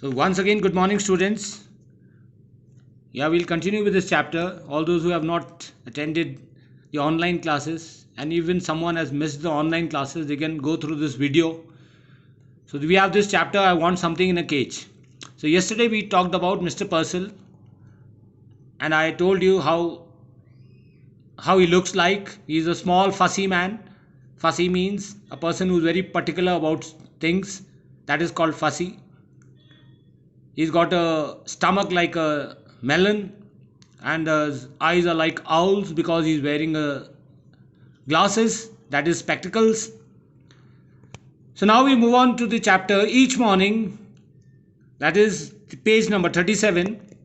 So once again, good morning, students. Yeah, we'll continue with this chapter. All those who have not attended the online classes, and even someone has missed the online classes, they can go through this video. So we have this chapter, I Want Something in a Cage. So yesterday we talked about Mr. Purcell, and I told you how he looks like. He's a small fussy man. Fussy means a person who's very particular about things. That is called fussy. He's got a stomach like a melon, and his eyes are like owls because he's wearing glasses, that is spectacles. So now we move on to the chapter. Each morning, that is page number 37.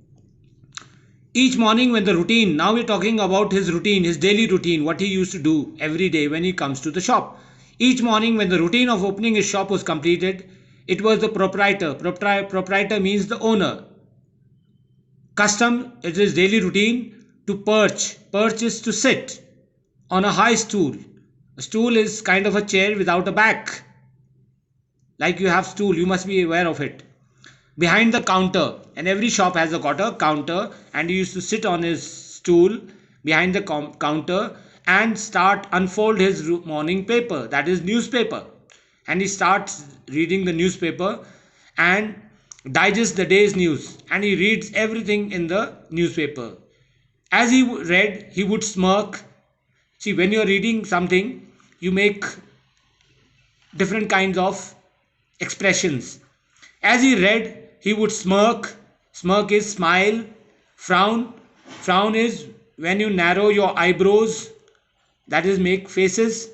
Each morning when the routine, now we're talking about his routine, his daily routine, what he used to do every day when he comes to the shop. Each morning when the routine of opening his shop was completed, it was the proprietor. Proprietor means the owner. Custom, it is daily routine to perch. Perch is to sit on a high stool. A stool is kind of a chair without a back. Like you have stool, you must be aware of it. Behind the counter, and every shop has got a counter, and he used to sit on his stool behind the counter and unfold his morning paper, that is newspaper. And he starts reading the newspaper and digest the day's news, and he reads everything in the newspaper. As he read, he would smirk. See, when you're reading something, you make different kinds of expressions. As he read, he would smirk. Smirk is smile. Frown. Frown is when you narrow your eyebrows, that is make faces.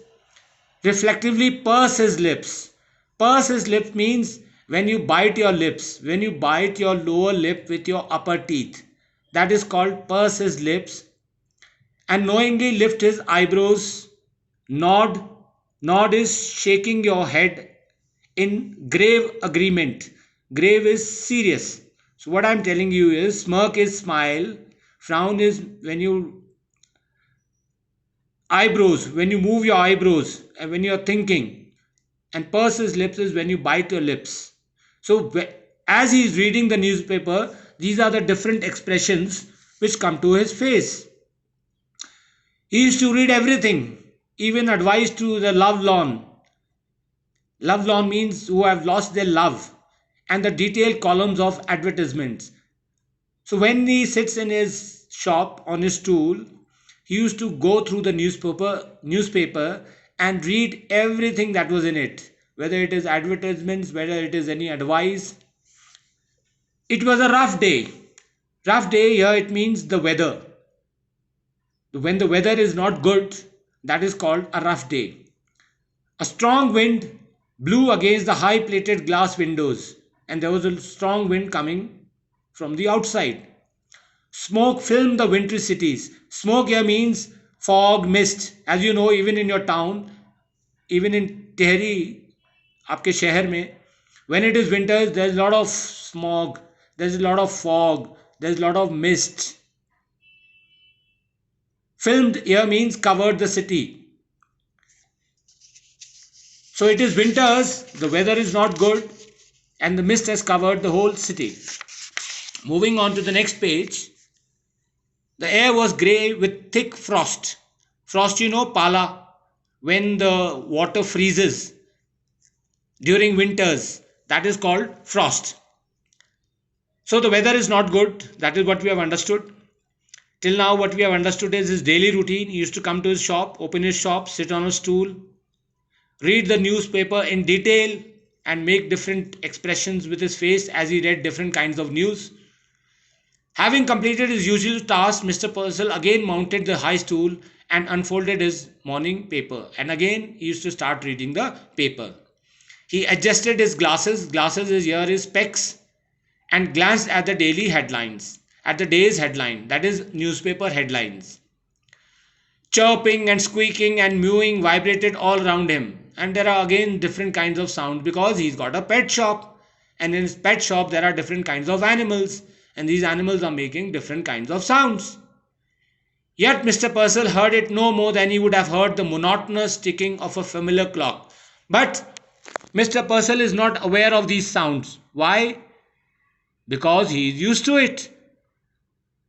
Reflectively purse his lips. Purse his lips means when you bite your lips, when you bite your lower lip with your upper teeth, that is called purse his lips. And knowingly lift his eyebrows. Nod. Nod is shaking your head in grave agreement. Grave is serious. So what I'm telling you is smirk is smile, frown is when you eyebrows, when you move your eyebrows and when you're thinking, and purse his lips is when you bite your lips. So as he is reading the newspaper, these are the different expressions which come to his face. He used to read everything, even advice to the lovelorn. Lovelorn means who have lost their love, and the detailed columns of advertisements. So when he sits in his shop on his stool, he used to go through the newspaper and read everything that was in it, whether it is advertisements, whether it is any advice. It was a rough day. Rough day here, it means the weather. When the weather is not good, that is called a rough day. A strong wind blew against the high plated glass windows, and there was a strong wind coming from the outside. Smoke filmed the wintry cities. Smoke here means fog, mist. As you know, even in your town, even in Tehri, आपके शहर में, when it is winters, there is a lot of smog, there is a lot of fog, there is a lot of mist. Filmed here means covered the city. So it is winters, the weather is not good, and the mist has covered the whole city. Moving on to the next page. The air was grey with thick frost. Frost, you know, pala, when the water freezes during winters, that is called frost. So the weather is not good, that is what we have understood. Till now what we have understood is his daily routine. He used to come to his shop, open his shop, sit on a stool, read the newspaper in detail and make different expressions with his face as he read different kinds of news. Having completed his usual task, Mr. Purcell again mounted the high stool and unfolded his morning paper. And again he used to start reading the paper. He adjusted his glasses. Glasses is here his specs, and glanced at the daily headlines. At the day's headline, that is newspaper headlines. Chirping and squeaking and mewing vibrated all around him, and there are again different kinds of sound because he's got a pet shop, and in his pet shop there are different kinds of animals, and these animals are making different kinds of sounds. Yet Mr. Purcell heard it no more than he would have heard the monotonous ticking of a familiar clock. But Mr. Purcell is not aware of these sounds. Why? because he is used to it.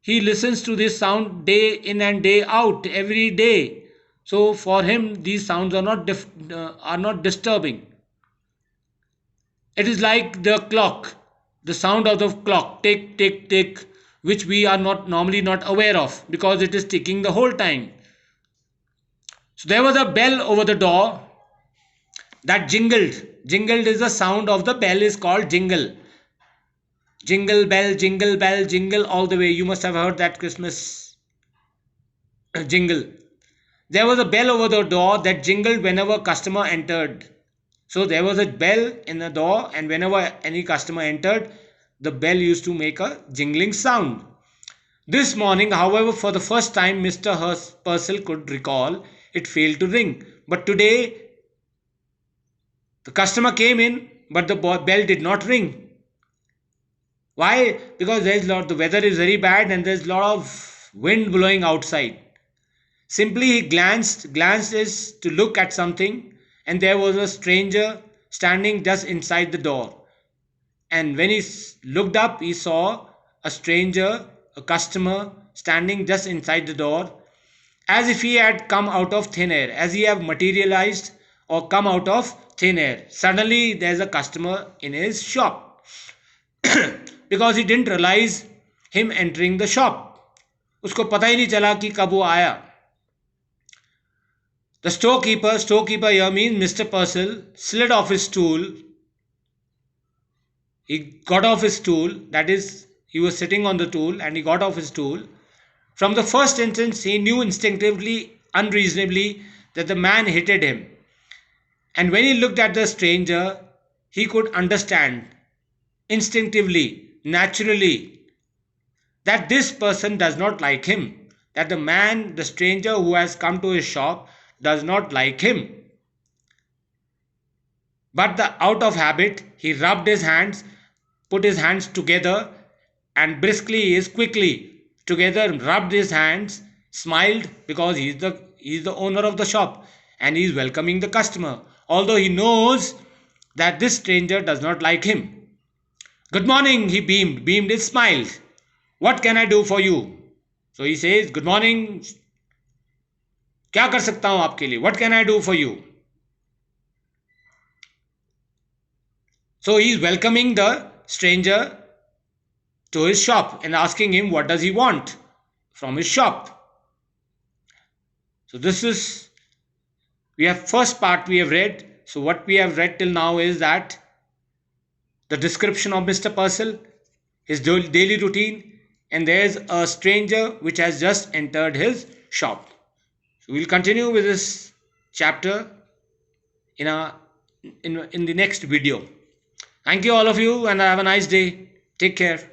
He listens to this sound day in and day out, every day. So for him, these sounds are not disturbing. It is like the clock, the sound of the clock, tick, tick, tick, which we are not normally not aware of because it is ticking the whole time. So there was a bell over the door that jingled. Jingled is the sound of the bell is called jingle. Jingle bell, jingle all the way. You must have heard that Christmas jingle. There was a bell over the door that jingled whenever customer entered. So there was a bell in the door, and whenever any customer entered, the bell used to make a jingling sound. This morning, however, for the first time, Mr. Purcell could recall, it failed to ring. But today, the customer came in, but the bell did not ring. Why? Because the weather is very bad and there's a lot of wind blowing outside. Simply he glanced is to look at something, and there was a stranger standing just inside the door. And when he looked up, he saw a stranger, a customer, standing just inside the door, as if he had come out of thin air, as he have materialized or come out of thin air. Suddenly there's a customer in his shop because he didn't realize him entering the shop. उसको पता ही नहीं चला कि कब वो आया. The storekeeper here means Mr. Purcell, slid off his stool. He got off his stool, that is, he was sitting on the stool and he got off his stool. From the first instance, he knew instinctively, unreasonably, that the man hated him. And when he looked at the stranger, he could understand instinctively, naturally, that this person does not like him, that the stranger who has come to his shop does not like him. But out of habit, he rubbed his hands, put his hands together, and quickly together rubbed his hands, smiled because he is the owner of the shop and he is welcoming the customer, although he knows that this stranger does not like him. Good morning, he beamed his smile. What can I do for you? So he says, good morning. क्या कर सकता हूं आपके लिए? What can I do for you? So he is welcoming the stranger to his shop and asking him what does he want from his shop. So this is, first part we have read. So what we have read till now is that the description of Mr. Purcell, his daily routine, and there's a stranger which has just entered his shop. So we'll continue with this chapter in the next video. Thank you all of you and have a nice day. Take care.